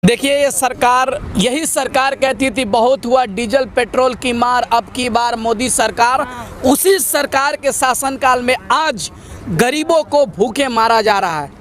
देखिए ये सरकार, यही सरकार कहती थी बहुत हुआ डीजल पेट्रोल की मार, अब की बार मोदी सरकार। उसी सरकार के शासनकाल में आज गरीबों को भूखे मारा जा रहा है,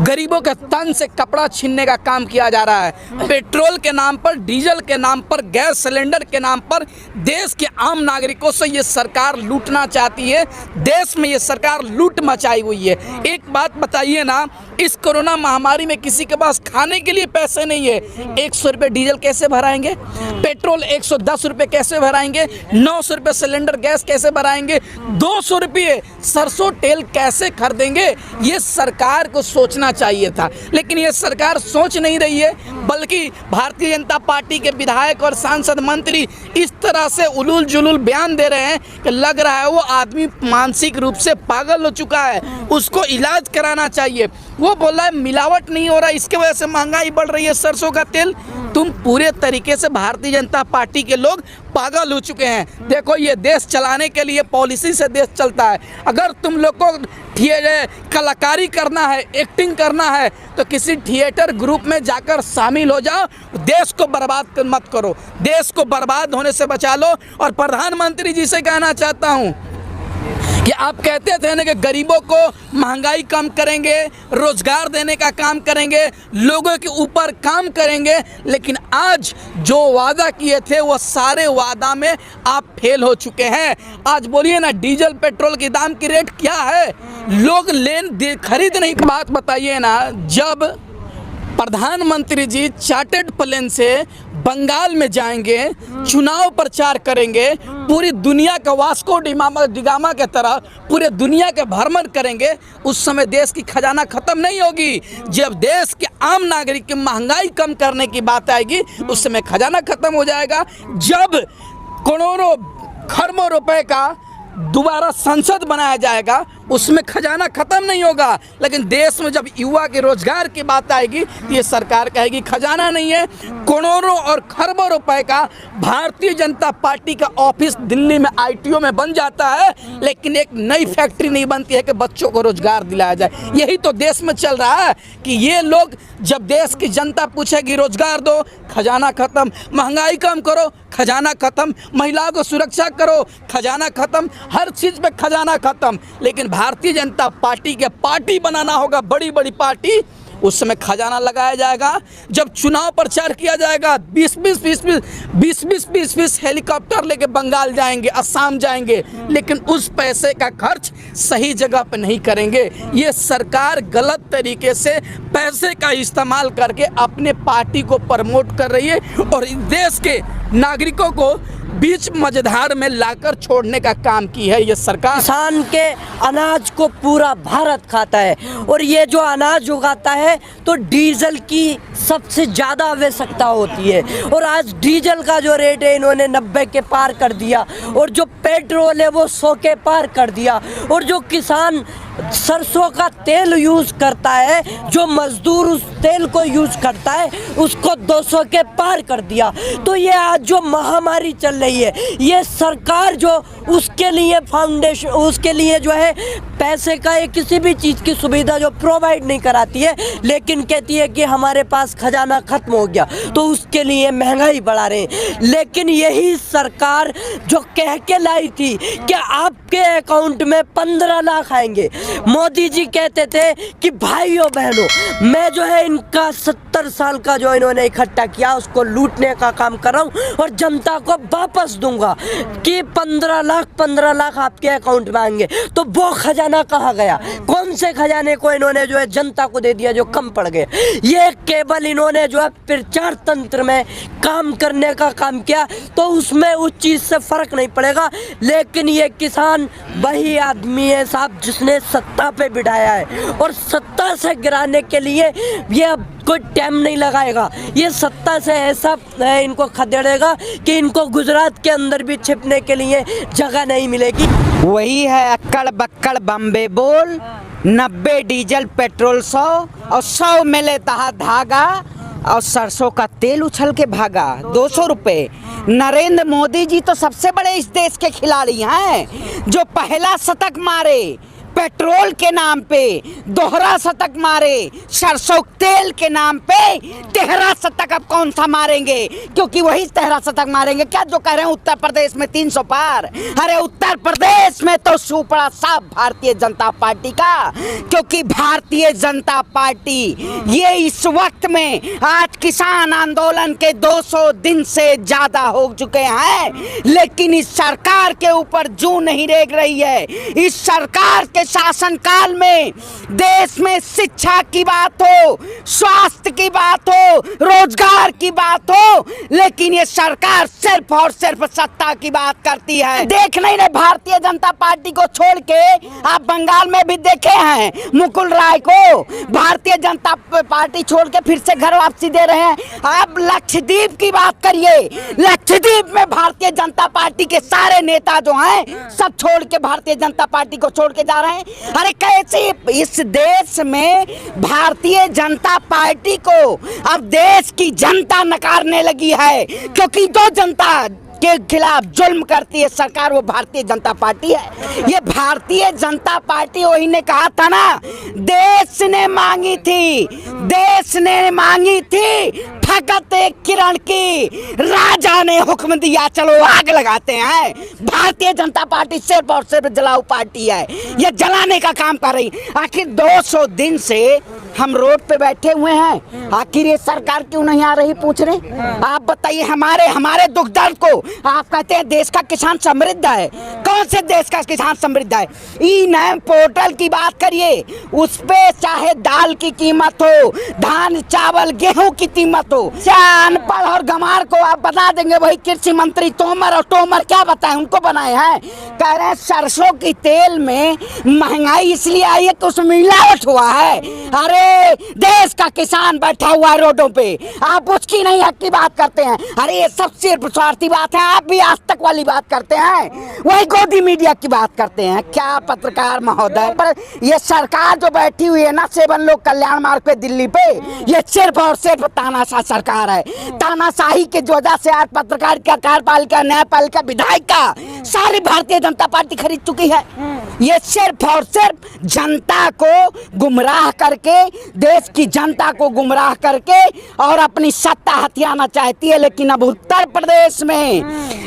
गरीबों के तन से कपड़ा छीनने का काम किया जा रहा है। पेट्रोल के नाम पर, डीजल के नाम पर, गैस सिलेंडर के नाम पर देश के आम नागरिकों से ये सरकार लूटना चाहती है। देश में ये सरकार लूट मचाई हुई है। एक बात बताइए ना, इस कोरोना महामारी में किसी के पास खाने के लिए पैसे नहीं है। 100 रुपये डीजल कैसे भराएंगे? पेट्रोल 110 रुपये कैसे भराएंगे? 900 रुपये सिलेंडर गैस कैसे भराएंगे? 200 रुपये सरसों तेल कैसे खरीदेंगे? ये सरकार को सोचना चाहिए था, लेकिन ये सरकार सोच नहीं रही है। बल्कि भारतीय जनता पार्टी के विधायक और सांसद मंत्री इस तरह से उलूल जुलूल बयान दे रहे हैं कि लग रहा है वो आदमी मानसिक रूप से पागल हो चुका है, उसको इलाज कराना चाहिए। वो बोल रहा है मिलावट नहीं हो रहा, इसके वजह से महंगाई बढ़ रही है सरसों का तेल। तुम पूरे तरीके से भारतीय जनता पार्टी के लोग पागल हो चुके हैं। देखो ये देश चलाने के लिए पॉलिसी से देश चलता है। अगर तुम लोग को कलाकारी करना है, एक्टिंग करना है, तो किसी थिएटर ग्रुप में जाकर शामिल हो जाओ। देश को बर्बाद मत करो, देश को बर्बाद होने से बचा लो। और प्रधानमंत्री जी से कहना चाहता हूँ कि आप कहते थे ना कि गरीबों को महंगाई कम करेंगे, रोजगार देने का काम करेंगे, लोगों के ऊपर काम करेंगे, लेकिन आज जो वादा किए थे वो सारे वादा में आप फेल हो चुके हैं। आज बोलिए ना, डीजल पेट्रोल की दाम की रेट क्या है? लोग खरीदने की बात बताइए ना। जब प्रधानमंत्री जी चार्टर्ड प्लेन से बंगाल में जाएंगे, चुनाव प्रचार करेंगे, पूरी दुनिया का वास्को डिगामा के तरह पूरे दुनिया के भ्रमण करेंगे, उस समय देश की खजाना खत्म नहीं होगी। जब देश के आम नागरिक की महंगाई कम करने की बात आएगी, उस समय खजाना खत्म हो जाएगा। जब करोड़ों खरबों रुपए का दोबारा संसद बनाया जाएगा, उसमें खजाना खत्म नहीं होगा। लेकिन देश में जब युवा के रोजगार की बात आएगी तो ये सरकार कहेगी खजाना नहीं है। करोड़ों और खरबों रुपए का भारतीय जनता पार्टी का ऑफिस दिल्ली में आईटीओ में बन जाता है, लेकिन एक नई फैक्ट्री नहीं बनती है कि बच्चों को रोजगार दिलाया जाए। यही तो देश में चल रहा है कि ये लोग, जब देश की जनता पूछेगी रोजगार दो, खजाना खत्म, महंगाई कम करो, खजाना खत्म, महिलाओं को सुरक्षा करो, खजाना खत्म, हर चीज़ पे खजाना खत्म। लेकिन भारतीय जनता पार्टी के पार्टी बनाना होगा, बड़ी बड़ी पार्टी, उस समय खजाना लगाया जाएगा। जब चुनाव प्रचार किया जाएगा, 20-20 हेलीकॉप्टर लेके बंगाल जाएंगे, असम जाएंगे, लेकिन उस पैसे का खर्च सही जगह पे नहीं करेंगे। ये सरकार गलत तरीके से पैसे का इस्तेमाल करके अपने पार्टी को प्रमोट कर रही है और इस देश के नागरिकों को बीच मझधार में लाकर छोड़ने का काम की है ये सरकार। किसान के अनाज को पूरा भारत खाता है और ये जो अनाज उगाता है तो डीजल की सबसे ज़्यादा आवश्यकता होती है। और आज डीजल का जो रेट है इन्होंने 90 के पार कर दिया और जो पेट्रोल है वो 100 के पार कर दिया। और जो किसान सरसों का तेल यूज़ करता है, जो मजदूर उस तेल को यूज़ करता है, उसको 200 के पार कर दिया। तो ये आज जो महामारी चल रही है, ये सरकार जो उसके लिए फाउंडेशन, उसके लिए जो है पैसे का या किसी भी चीज़ की सुविधा जो प्रोवाइड नहीं कराती है, लेकिन कहती है कि हमारे पास खजाना खत्म हो गया, तो उसके लिए महंगाई बढ़ा रहे हैं। लेकिन यही सरकार जो कह के लाई थी कि आपके अकाउंट में 15 लाख आएंगे, मोदी जी कहते थे कि भाइयों बहनों, मैं जो है इनका 70 साल का जो इन्होंने इकट्ठा किया उसको लूटने का काम कर रहा हूँ और जनता को वापस दूंगा कि 15 लाख आपके अकाउंट में आएंगे। तो वो खजाना कहाँ गया? कौन से खजाने को इन्होंने जो है जनता को दे दिया जो कम पड़ गए? ये केवल इन्होंने जो है प्रचार तंत्र में काम करने का काम किया, तो उसमें उस चीज़ से फर्क नहीं पड़ेगा। लेकिन ये किसान वही आदमी है साहब जिसने सत्ता पे बिठाया है और सत्ता से गिराने के लिए ये अब कोई टाइम नहीं लगाएगा। ये सत्ता से ऐसा इनको खदेड़ेगा कि इनको गुजरात के अंदर भी छिपने के लिए जगह नहीं मिलेगी। वही है अक्कड़ बक्कड़ बम्बे बोल, 90 डीजल पेट्रोल 100 और 100 मिले तहा धागा और सरसों का तेल उछल के भागा 200 रुपये। नरेंद्र मोदी जी तो सबसे बड़े इस देश के खिलाड़ी हैं, जो पहला शतक मारे पेट्रोल के नाम पे दोहरा शतक मारे, सरसों तेल के नाम पे तिहरा शतक अब कौन सा मारेंगे, क्योंकि वही तिहरा शतक मारेंगे क्या जो कह रहे हैं उत्तर प्रदेश में 300 पार। अरे उत्तर प्रदेश में तो सुपड़ा साफ भारतीय जनता पार्टी का, क्योंकि भारतीय जनता पार्टी ये इस वक्त में आज किसान आंदोलन के 200 दिन से ज्यादा हो चुके हैं, लेकिन इस सरकार के ऊपर जू नहीं रेंग रही है। इस सरकार के शासन काल में देश में शिक्षा की बात हो, स्वास्थ्य की बात हो, रोजगार की बात हो, लेकिन ये सरकार सिर्फ और सिर्फ सत्ता की बात करती है। देख नहीं रहे भारतीय जनता पार्टी को छोड़ के, आप बंगाल में भी देखे हैं मुकुल राय को भारतीय जनता पार्टी छोड़ के फिर से घर वापसी दे रहे हैं। आप लक्षद्वीप की बात करिए, लक्षद्वीप में भारतीय जनता पार्टी के सारे नेता जो हैं सब छोड़ के भारतीय जनता पार्टी को छोड़ के जा रहे हैं। अरे कैसे इस देश में भारतीय जनता पार्टी को अब देश की जनता नकारने लगी है, क्योंकि जो जनता के खिलाफ जुल्म करती है सरकार वो भारतीय जनता पार्टी है। ये भारतीय जनता पार्टी वही ने कहा था ना, देश ने मांगी थी, देश ने मांगी थी फकत एक किरण की, राजा ने हुक्म दिया चलो आग लगाते हैं। भारतीय जनता पार्टी सिर्फ और सिर्फ जलाऊ पार्टी है, ये जलाने का काम कर रही। आखिर 200 दिन से हम रोड पे बैठे हुए हैं, आखिर ये सरकार क्यों नहीं आ रही पूछ रहे। आप बताइए हमारे दुख दर्द को। आप कहते हैं देश का किसान समृद्ध है, कौन से देश का किसान समृद्ध है। ई नैम पोर्टल की बात करिए, उस पे चाहे दाल की कीमत हो, धान चावल गेहूं की कीमत हो, चाहे अनपढ़ और गंवार को आप बता देंगे। वही कृषि मंत्री तोमर, और तोमर क्या बताए उनको बनाए हैं, कह रहे हैं सरसों की तेल में महंगाई इसलिए आई है कि उसमें मिलावट हुआ है। अरे देश का किसान बैठा हुआ है रोडों पे, आप उसकी नहीं हक की बात करते हैं। अरे ये सब सिर्फ स्वार्थी बात है। आप भी आज तक वाली बात करते हैं, वही गोदी मीडिया की बात करते हैं। क्या पत्रकार महोदय, पर ये सरकार जो बैठी हुई है ना 7 लोग कल्याण मार्ग पे दिल्ली पे, ये सिर्फ और सिर्फ तानाशाह सरकार है। तानाशाही की वजह से आज पत्रकारिता, कार्यपालिका, न्यायपालिका, विधायिका सारी भारतीय जनता पार्टी खरीद चुकी है। ये सिर्फ और सिर्फ जनता को गुमराह करके, देश की जनता को गुमराह करके और अपनी सत्ता हथियाना चाहती है। लेकिन अब उत्तर प्रदेश में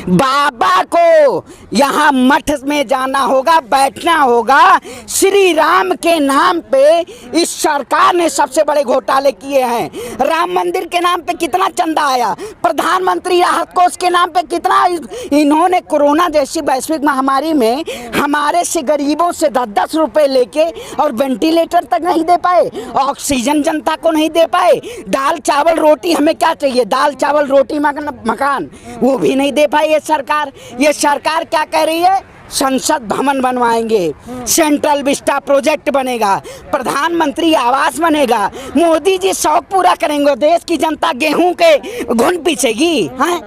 बाबा को यहाँ मठ में जाना होगा, बैठना होगा। श्री राम के नाम पे इस सरकार ने सबसे बड़े घोटाले किए हैं। राम मंदिर के नाम पे कितना चंदा आया, प्रधानमंत्री राहत कोष के नाम पे कितना, इन्होंने कोरोना जैसी वैश्विक महामारी में हमारे से गरीबों से 10-10 रुपए लेके और वेंटिलेटर तक नहीं दे पाए, ऑक्सीजन जनता को नहीं दे पाए। दाल चावल रोटी, हमें क्या चाहिए, दाल चावल रोटी मकान, वो भी नहीं दे पाई ये सरकार। ये सरकार क्या कह रही है, संसद भवन बनवाएंगे, सेंट्रल विस्टा प्रोजेक्ट बनेगा, प्रधानमंत्री आवास बनेगा, मोदी जी शौक पूरा करेंगे, देश की जनता गेहूं के घुन पीछेगी। हैं?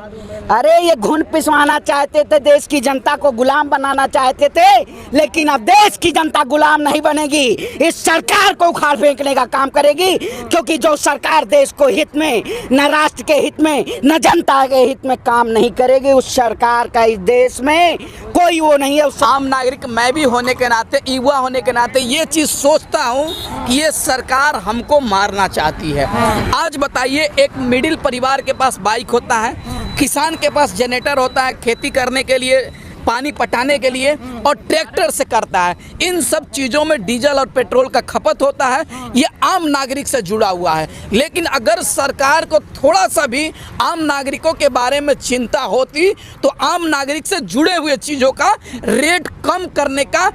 अरे ये घुन पिसवाना चाहते थे, देश की जनता को गुलाम बनाना चाहते थे, लेकिन अब देश की जनता गुलाम नहीं बनेगी। इस सरकार को उखाड़ फेंकने का काम करेगी, क्योंकि जो सरकार देश को हित में, न राष्ट्र के हित में, न जनता के हित में काम नहीं करेगी, उस सरकार का इस देश में कोई वो नहीं है। आम नागरिक मैं भी होने के नाते, युवा होने के नाते ये चीज़ सोचता हूँ कि ये सरकार हमको मारना चाहती है। आज बताइए, एक मिडिल परिवार के पास बाइक होता है, किसान के पास जनरेटर होता है खेती करने के लिए, पानी पटाने के लिए, और ट्रैक्टर से करता है। इन सब चीज़ों में डीजल और पेट्रोल का खपत होता है, ये आम नागरिक से जुड़ा हुआ है। लेकिन अगर सरकार को थोड़ा सा भी आम नागरिकों के बारे में चिंता होती तो आम नागरिक से जुड़े हुए चीज़ों का रेट कम करने का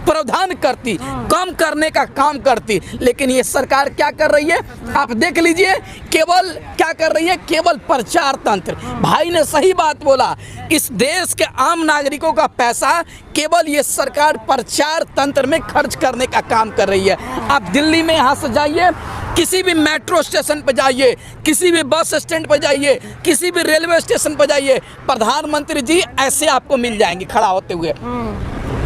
प्रावधान करती, कम करने का काम करती। लेकिन ये सरकार क्या कर रही है, आप देख लीजिए, केवल क्या कर रही है, केवल प्रचार तंत्र। भाई ने सही बात बोला, इस देश के आम नागरिकों का पैसा केवल ये सरकार प्रचार तंत्र में खर्च करने का काम कर रही है। आप दिल्ली में यहाँ से जाइए, किसी भी मेट्रो स्टेशन पर जाइए, किसी भी बस स्टैंड पर जाइए, किसी भी रेलवे स्टेशन पर जाइए, प्रधानमंत्री जी ऐसे आपको मिल जाएंगे खड़ा होते हुए।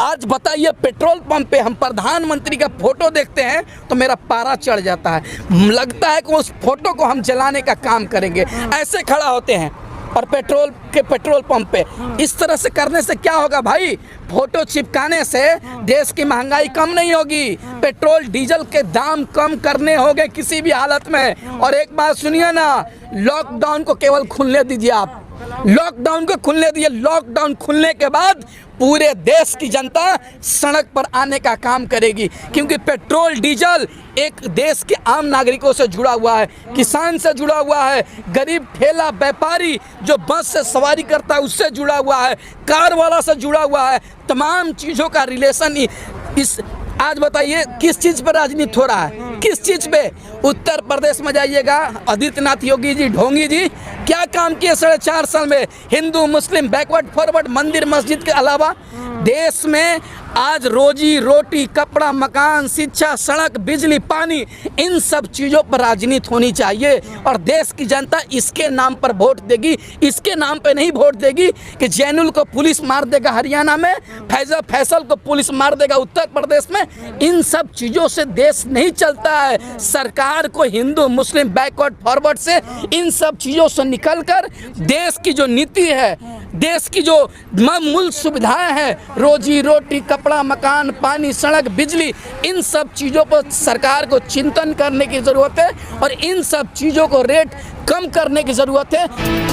आज बताइए, पेट्रोल पंप पे हम प्रधानमंत्री का फोटो देखते हैं तो मेरा पारा चढ़ जाता है, लगता है कि उस फोटो को हम जलाने का काम करेंगे, ऐसे खड़ा होते हैं। और पेट्रोल पंप पे। इस तरह से करने से क्या होगा भाई? फोटो चिपकाने से देश की महंगाई कम नहीं होगी, पेट्रोल डीजल के दाम कम करने होंगे किसी भी हालत में। और एक बात सुनिए ना, लॉकडाउन को केवल खुलने दीजिए आप, लॉकडाउन को खुलने दीजिए। लॉकडाउन खुलने के बाद पूरे देश की जनता सड़क पर आने का काम करेगी, क्योंकि पेट्रोल डीजल एक देश के आम नागरिकों से जुड़ा हुआ है, किसान से जुड़ा हुआ है, गरीब ठेला व्यापारी जो बस से सवारी करता है उससे जुड़ा हुआ है, कार वाला से जुड़ा हुआ है। तमाम चीज़ों का रिलेशन इस आज बताइए किस चीज़ पर राजनीति हो रहा है, किस चीज़ पे? उत्तर प्रदेश में जाइएगा, आदित्यनाथ योगी जी, ढोंगी जी क्या काम किए 4.5 साल में? हिंदू मुस्लिम बैकवर्ड फॉरवर्ड, मंदिर मस्जिद के अलावा देश में आज रोजी रोटी, कपड़ा, मकान, शिक्षा, सड़क, बिजली, पानी, इन सब चीज़ों पर राजनीति होनी चाहिए। और देश की जनता इसके नाम पर वोट देगी, इसके नाम पे नहीं वोट देगी कि जैनुल को पुलिस मार देगा हरियाणा में, फैसल को पुलिस मार देगा उत्तर प्रदेश में। इन सब चीज़ों से देश नहीं चलता है। सरकार को हिंदू मुस्लिम बैकवर्ड फॉरवर्ड से, इन सब चीज़ों से निकलकर देश की जो नीति है, देश की जो मूल सुविधाएं हैं, रोजी रोटी, कपड़ा, मकान, पानी, सड़क, बिजली, इन सब चीज़ों पर सरकार को चिंतन करने की ज़रूरत है और इन सब चीज़ों को रेट कम करने की ज़रूरत है।